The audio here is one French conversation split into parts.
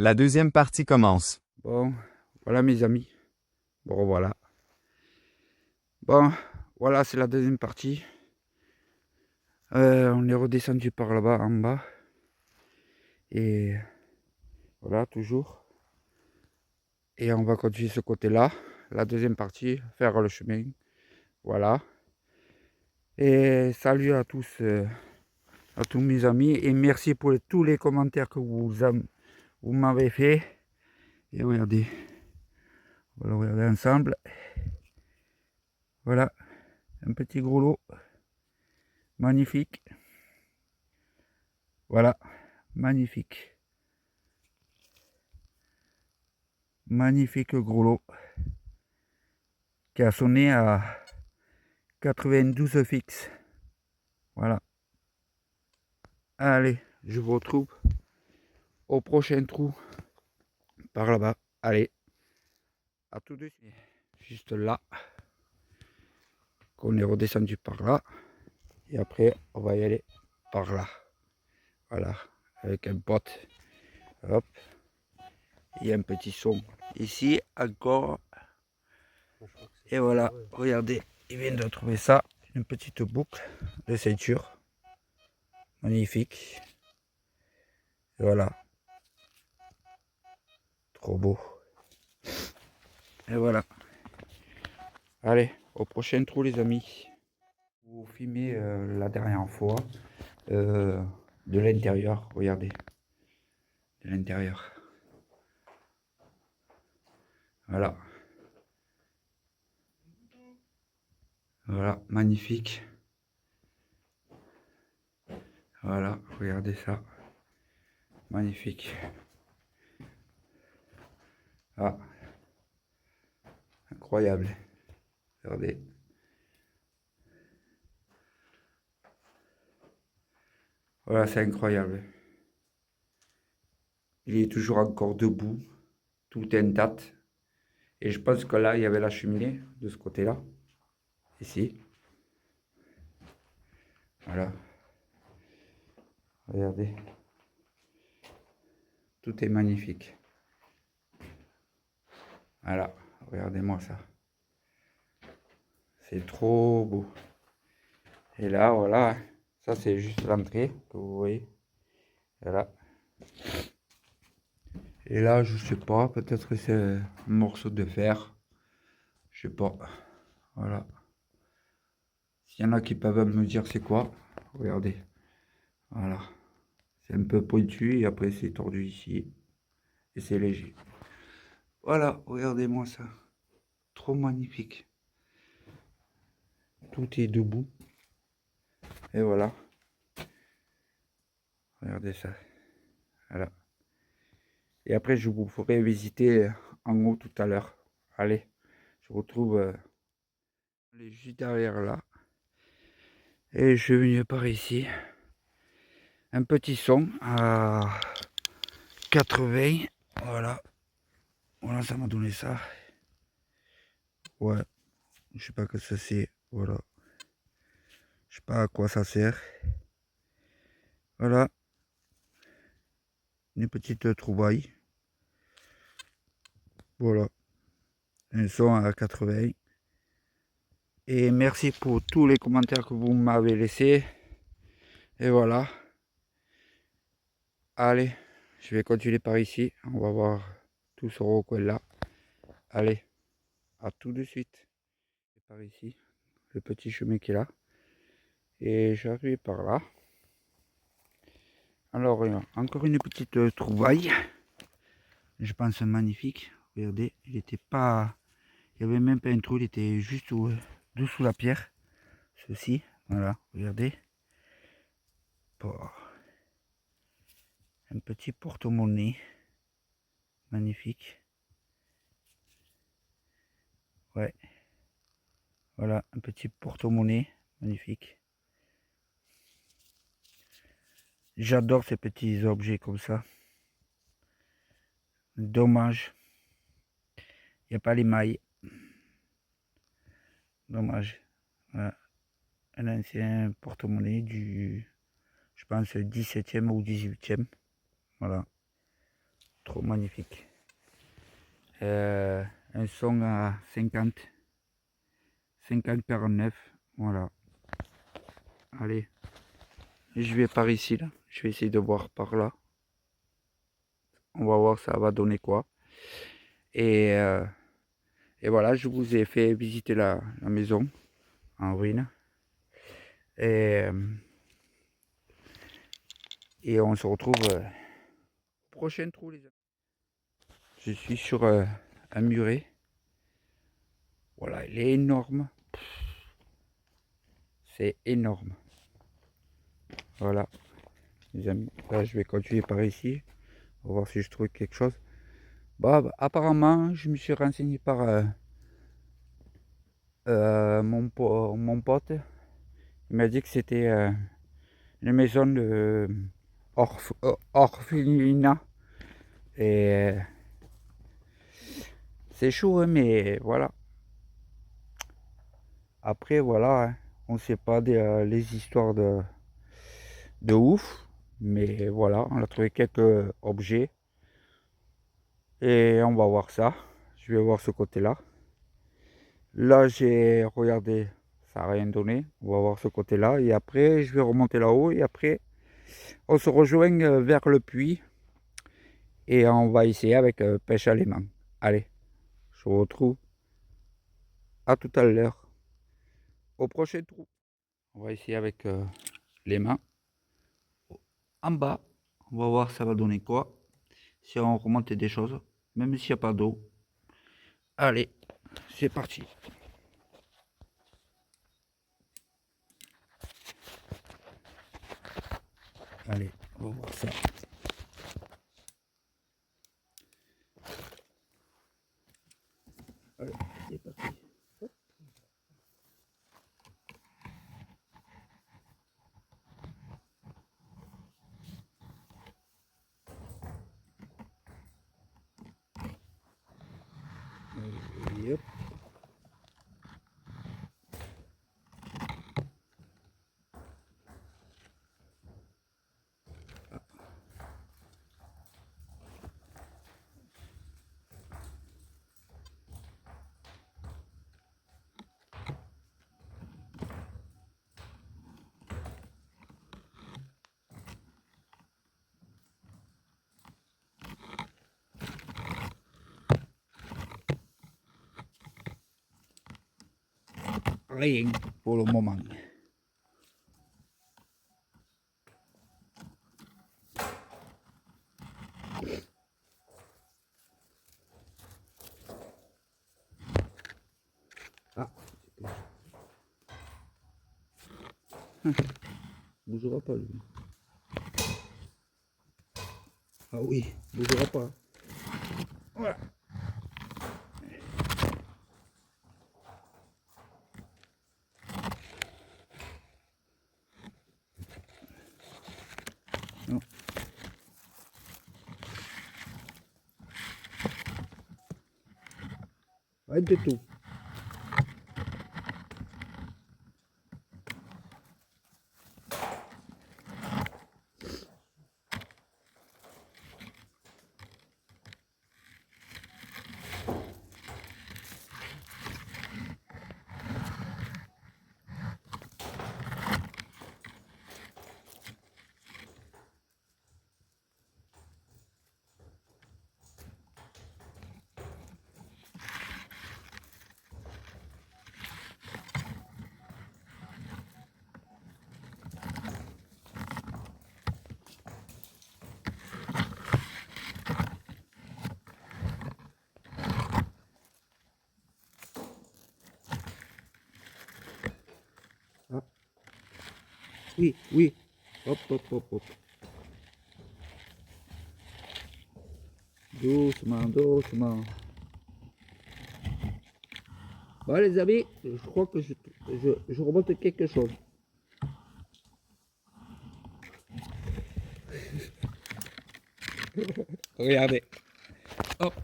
La deuxième partie commence. Bon, voilà mes amis. Bon, voilà. Bon, voilà, c'est la deuxième partie. On est redescendu par là-bas, en bas. Et voilà, toujours. Et on va continuer ce côté-là. La deuxième partie, faire le chemin. Voilà. Et salut à tous mes amis. Et merci pour tous les commentaires que vous m'avez fait. Et regardez. Voilà, regardez ensemble. Voilà. Un petit gros lot. Magnifique. Voilà. Magnifique. Magnifique gros lot qui a sonné à 92 fixe. Voilà. Allez, je vous retrouve au prochain trou par là-bas. Allez, à tout de suite. Juste là, qu'on est redescendu par là. Et après, on va y aller par là. Voilà, avec un pote. Hop. Il y a un petit son ici encore. Et voilà, regardez, il vient de trouver ça. Une petite boucle de ceinture. Magnifique. Et voilà. Trop beau. Et voilà. Allez, au prochain trou les amis. Vous filmez la dernière fois de l'intérieur. Regardez. De l'intérieur. Voilà. Voilà, magnifique. Voilà, regardez ça. Magnifique. Ah. Incroyable. Regardez. Voilà, c'est incroyable. Il est toujours encore debout, tout intact. Et je pense que là, il y avait la cheminée de ce côté-là. Ici. Voilà. Regardez. Tout est magnifique. Voilà. Regardez-moi ça. C'est trop beau. Et là, voilà. Ça, c'est juste l'entrée que vous voyez. Voilà. Et là, je sais pas. Peut-être que c'est un morceau de fer. Je sais pas. Voilà. S'il y en a qui peuvent me dire c'est quoi. Regardez. Voilà. C'est un peu pointu et après c'est tordu ici. Et c'est léger. Voilà, regardez-moi ça. Trop magnifique. Tout est debout. Et voilà. Regardez ça. Voilà. Et après, je vous ferai visiter en haut tout à l'heure. Allez, je vous retrouve juste derrière là. Et je suis venu par ici. Un petit son à 80. Voilà. Voilà, ça m'a donné ça. Ouais. Je sais pas que ça c'est. Voilà. Je sais pas à quoi ça sert. Voilà. Une petite trouvaille. Voilà. Un son à 80. Et merci pour tous les commentaires que vous m'avez laissés. Et voilà. Allez, je vais continuer par ici. On va voir tout ce recoin là. Allez, à tout de suite. Par ici, le petit chemin qui est là. Et j'arrive par là. Alors, encore une petite trouvaille. Je pense magnifique. Regardez, il était pas. Il n'y avait même pas un trou, il était juste dessous la pierre. Ceci, voilà, regardez. Bon. Un petit porte-monnaie. Magnifique. Ouais. Voilà, un petit porte-monnaie. Magnifique. J'adore ces petits objets comme ça. Dommage. Il n'y a pas les mailles. Dommage. Voilà. Un ancien porte-monnaie du, je pense, 17e ou 18e. Voilà. trop magnifique. Un son à 50-49, voilà. Allez, je vais par ici là, je vais essayer de voir par là. On va voir ça va donner quoi. Et, et voilà, je vous ai fait visiter la maison en ruine. Et on se retrouve au prochain trou les amis. Je suis sur un muret. Voilà, il est énorme. C'est énorme. Voilà, les amis. Là, je vais continuer par ici. On va voir si je trouve quelque chose. Bah, apparemment, je me suis renseigné par mon pote. Il m'a dit que c'était une maison de orphelinat. Et c'est chaud, hein, mais voilà. Après, voilà, hein, on ne sait pas les histoires de ouf. Mais voilà, on a trouvé quelques objets. Et on va voir ça. Je vais voir ce côté-là. Là, j'ai regardé, ça n'a rien donné. On va voir ce côté-là. Et après, je vais remonter là-haut. Et après, on se rejoint vers le puits. Et on va essayer avec pêche à l'aimant. Allez, je vous retrouve à tout à l'heure. Au prochain trou. On va essayer avec les mains. En bas, on va voir ça va donner quoi. Si on remonte des choses, même s'il n'y a pas d'eau. Allez, c'est parti. Allez, on va voir ça. Allez, c'est parti. Yep. Rien pour le moment. Ah, bougera pas lui. Ah oui, bougera pas. Voilà. Non. Rien de tout. Ah. Oui, oui. Hop, hop, hop, hop. Doucement, doucement. Bon les amis, je crois que je remonte quelque chose. Regardez. Hop.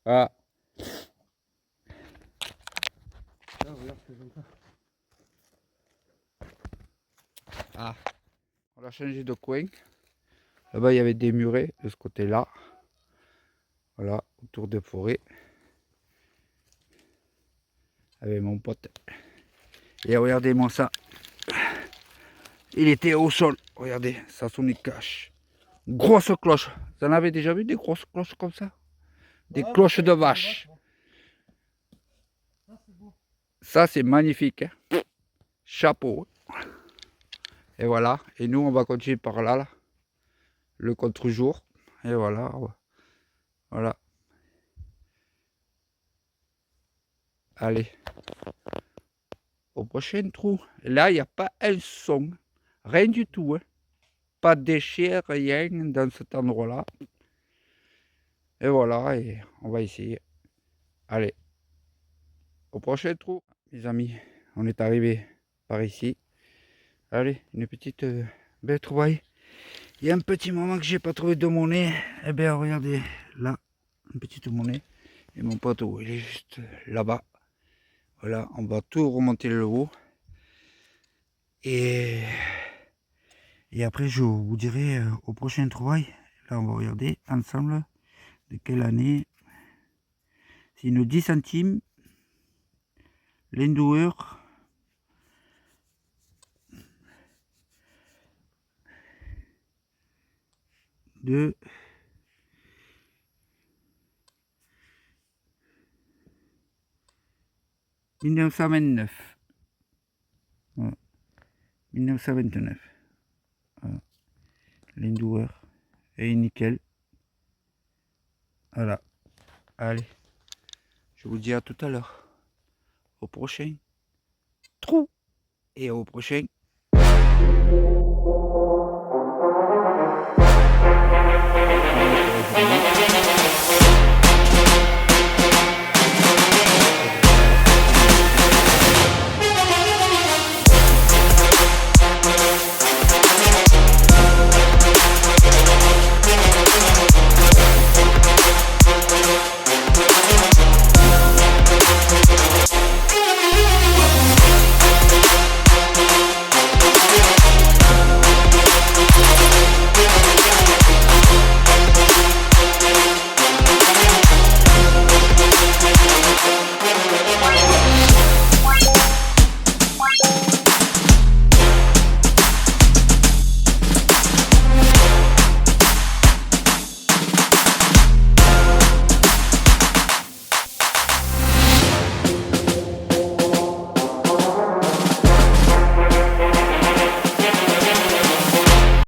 Ah. Ah. On a changé de coin. Là-bas, il y avait des murets de ce côté-là. Voilà, autour de forêt. Avec mon pote. Et regardez-moi ça. Il était au sol. Regardez, ça sonne cache. Grosse cloche. Vous en avez déjà vu des grosses cloches comme ça? Des cloches de vache. Ça, c'est magnifique. Hein? Chapeau. Et voilà. Et nous, on va continuer par là. Là. Le contre-jour. Et voilà. Voilà. Allez. Au prochain trou. Là, il n'y a pas un son. Rien du tout. Hein. Pas de déchets, rien dans cet endroit-là. Et voilà. Et on va essayer. Allez. Au prochain trou. Les amis, on est arrivé par ici. Allez, une petite belle trouvaille. Il y a un petit moment que j'ai pas trouvé de monnaie. Eh bien, regardez, là, une petite monnaie. Et mon poteau, il est juste là-bas. Voilà, on va tout remonter le haut. Et après, je vous dirai au prochain trouvaille. Là, on va regarder ensemble de quelle année. C'est une 10 centimes. L'endoueur. De 1929. Voilà. 1929. Voilà. L'endoueur. Et nickel. Voilà. Allez. Je vous dis à tout à l'heure. Au prochain trou. Et au prochain.